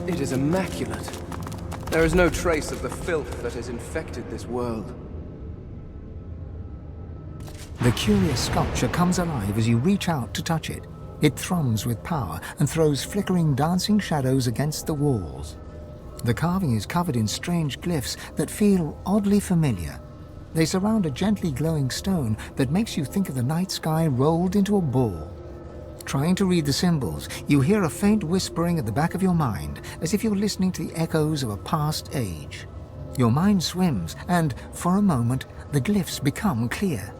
It is immaculate. There is no trace of the filth that has infected this world. The curious sculpture comes alive as you reach out to touch it. It thrums with power and throws flickering, dancing shadows against the walls. The carving is covered in strange glyphs that feel oddly familiar. They surround a gently glowing stone that makes you think of the night sky rolled into a ball. Trying to read the symbols, you hear a faint whispering at the back of your mind, as if you're listening to the echoes of a past age. Your mind swims, and, for a moment, the glyphs become clear.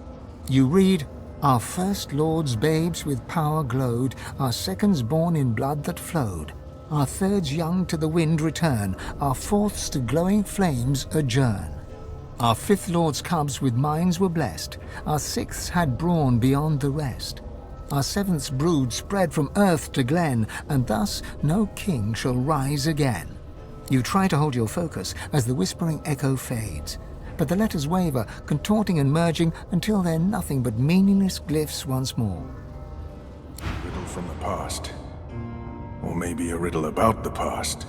You read, "Our first lords babes with power glowed, our seconds born in blood that flowed. Our thirds young to the wind return, our fourths to glowing flames adjourn. Our fifth lord's cubs with minds were blessed, our sixths had brawn beyond the rest. Our seventh's brood spread from earth to glen, and thus no king shall rise again." You try to hold your focus as the whispering echo fades, but the letters waver, contorting and merging until they're nothing but meaningless glyphs once more. A riddle from the past. Or maybe a riddle about the past.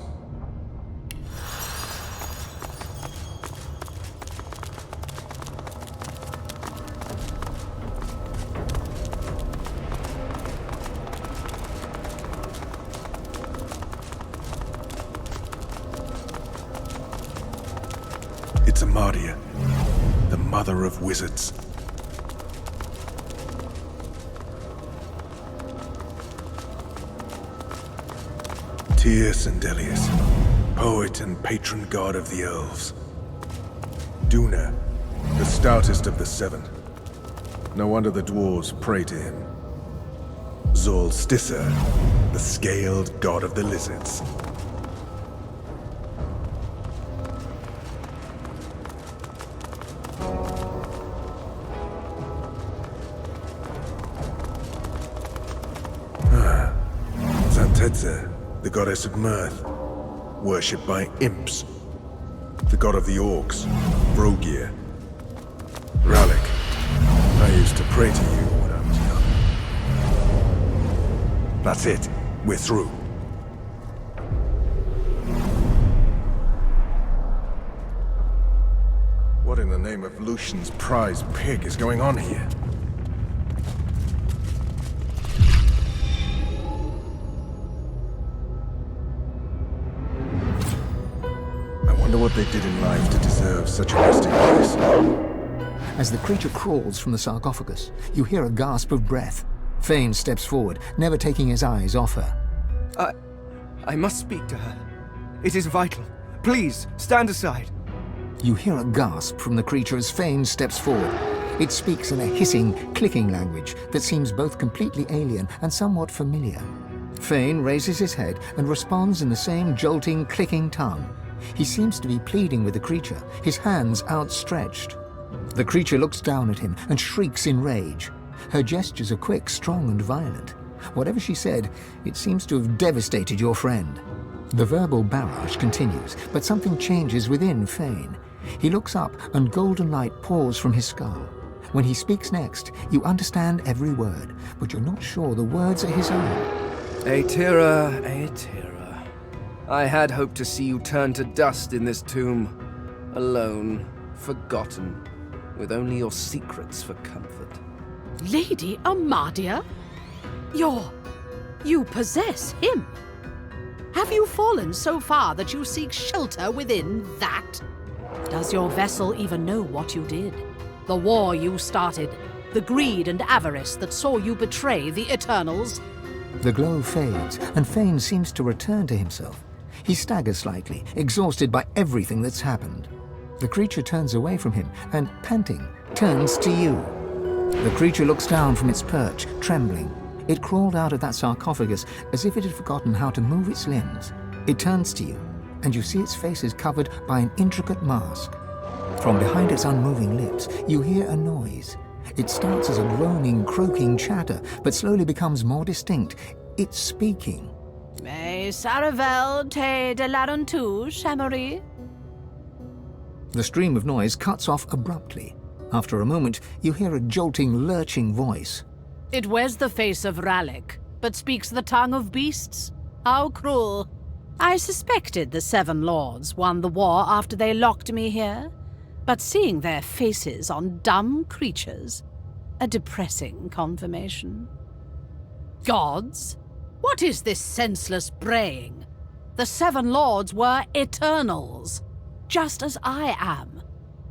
It's Amadia, the mother of wizards. Tyr Sendelius, poet and patron god of the elves. Duna, the stoutest of the seven. No wonder the dwarves pray to him. Zolstissa, the scaled god of the lizards. Zantedza, the goddess of mirth, worshipped by imps. The god of the orcs, Vrogir. Ralik, I used to pray to you when I was young. That's it. We're through. What in the name of Lucian's prize pig is going on here? What they did in life to deserve such a resting place. As the creature crawls from the sarcophagus, you hear a gasp of breath. Fane steps forward, never taking his eyes off her. I must speak to her. It is vital. Please, stand aside. You hear a gasp from the creature as Fane steps forward. It speaks in a hissing, clicking language that seems both completely alien and somewhat familiar. Fane raises his head and responds in the same jolting, clicking tongue. He seems to be pleading with the creature, his hands outstretched. The creature looks down at him and shrieks in rage. Her gestures are quick, strong, and violent. Whatever she said, it seems to have devastated your friend. The verbal barrage continues, but something changes within Fane. He looks up, and golden light pours from his skull. When he speaks next, you understand every word, but you're not sure the words are his own. Aetera, Aetera. I had hoped to see you turn to dust in this tomb. Alone, forgotten, with only your secrets for comfort. Lady Amadia? You possess him? Have you fallen so far that you seek shelter within that? Does your vessel even know what you did? The war you started? The greed and avarice that saw you betray the Eternals? The glow fades, and Fane seems to return to himself. He staggers slightly, exhausted by everything that's happened. The creature turns away from him and, panting, turns to you. The creature looks down from its perch, trembling. It crawled out of that sarcophagus as if it had forgotten how to move its limbs. It turns to you, and you see its face is covered by an intricate mask. From behind its unmoving lips, you hear a noise. It starts as a groaning, croaking chatter, but slowly becomes more distinct. It's speaking. Mais Saravel te de l'arentu, Chamery? The stream of noise cuts off abruptly. After a moment, you hear a jolting, lurching voice. It wears the face of Ralik, but speaks the tongue of beasts? How cruel. I suspected the Seven Lords won the war after they locked me here, but seeing their faces on dumb creatures, a depressing confirmation. Gods? What is this senseless braying? The Seven Lords were Eternals, just as I am.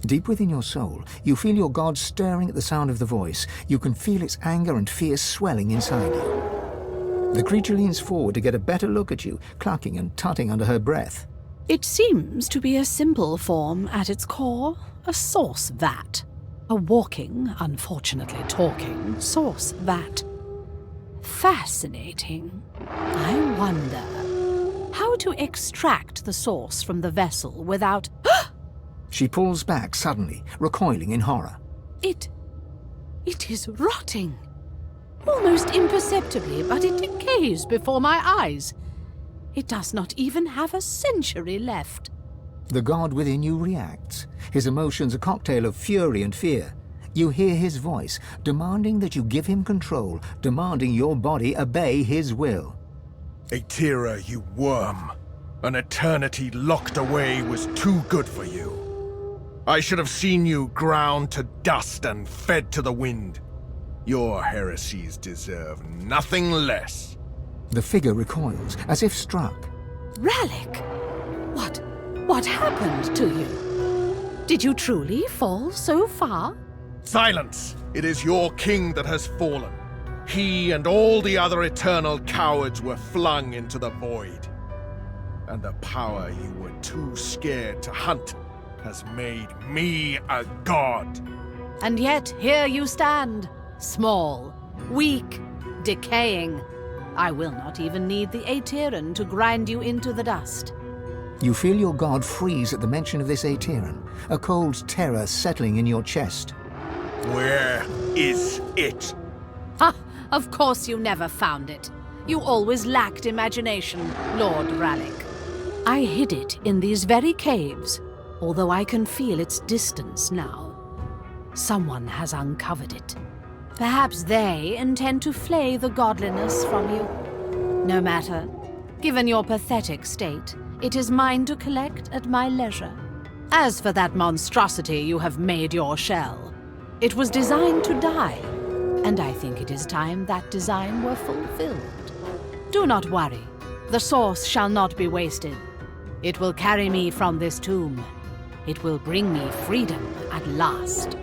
Deep within your soul, you feel your god stirring at the sound of the voice. You can feel its anger and fear swelling inside you. The creature leans forward to get a better look at you, clucking and tutting under her breath. It seems to be a simple form at its core, a source vat. A walking, unfortunately talking, source vat. Fascinating. I wonder how to extract the source from the vessel without... She pulls back suddenly, recoiling in horror. It is rotting. Almost imperceptibly, but it decays before my eyes. It does not even have a century left. The god within you reacts, his emotions a cocktail of fury and fear. You hear his voice, demanding that you give him control, demanding your body obey his will. Aetera, you worm. An eternity locked away was too good for you. I should have seen you ground to dust and fed to the wind. Your heresies deserve nothing less. The figure recoils, as if struck. Rallic, what happened to you? Did you truly fall so far? Silence! It is your king that has fallen. He and all the other eternal cowards were flung into the void. And the power you were too scared to hunt has made me a god. And yet here you stand, small, weak, decaying. I will not even need the Aeteran to grind you into the dust. You feel your god freeze at the mention of this Aeteran, a cold terror settling in your chest. Where is it? Ha! Of course you never found it. You always lacked imagination, Lord Rallic. I hid it in these very caves, although I can feel its distance now. Someone has uncovered it. Perhaps they intend to flay the godliness from you. No matter. Given your pathetic state, it is mine to collect at my leisure. As for that monstrosity you have made your shell, it was designed to die, and I think it is time that design were fulfilled. Do not worry. The source shall not be wasted. It will carry me from this tomb. It will bring me freedom at last.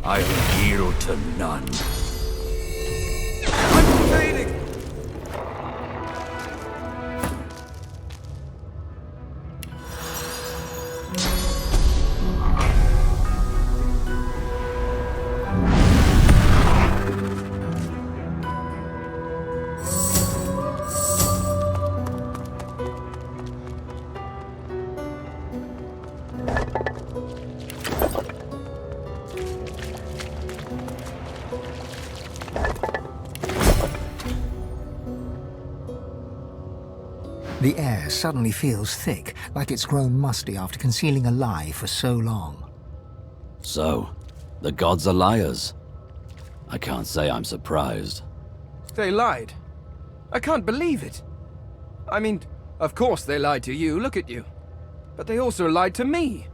I yield to none. I'm fading! The air suddenly feels thick, like it's grown musty after concealing a lie for so long. So, the gods are liars. I can't say I'm surprised. They lied. I can't believe it. I mean, of course they lied to you, look at you. But they also lied to me.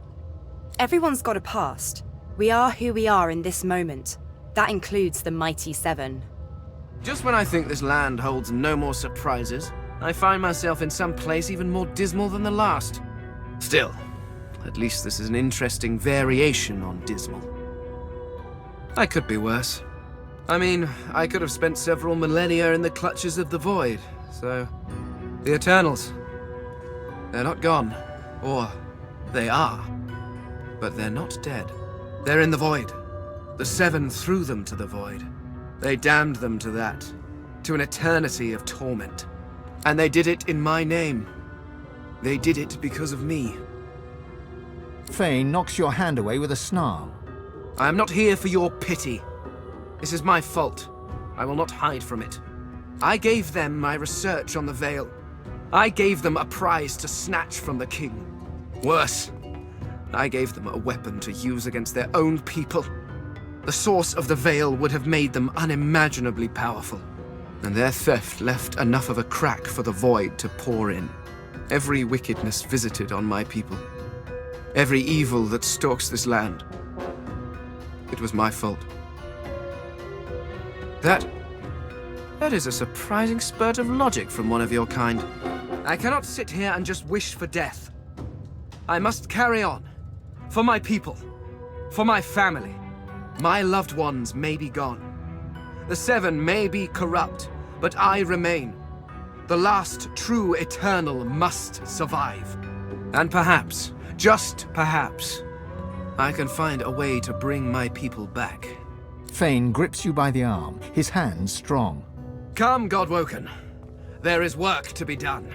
Everyone's got a past. We are who we are in this moment. That includes the Mighty Seven. Just when I think this land holds no more surprises, I find myself in some place even more dismal than the last. Still, at least this is an interesting variation on dismal. I could be worse. I mean, I could have spent several millennia in the clutches of the Void, so... The Eternals. They're not gone. Or, they are. But they're not dead. They're in the Void. The Seven threw them to the Void. They damned them to that. To an eternity of torment. And they did it in my name. They did it because of me. Fane knocks your hand away with a snarl. I am not here for your pity. This is my fault. I will not hide from it. I gave them my research on the Veil. I gave them a prize to snatch from the king. Worse, I gave them a weapon to use against their own people. The source of the Veil would have made them unimaginably powerful, and their theft left enough of a crack for the void to pour in. Every wickedness visited on my people. Every evil that stalks this land. It was my fault. That is a surprising spurt of logic from one of your kind. I cannot sit here and just wish for death. I must carry on. For my people. For my family. My loved ones may be gone. The Seven may be corrupt, but I remain. The last true eternal must survive. And perhaps, just perhaps, I can find a way to bring my people back. Fane grips you by the arm, his hands strong. Come, Godwoken. There is work to be done.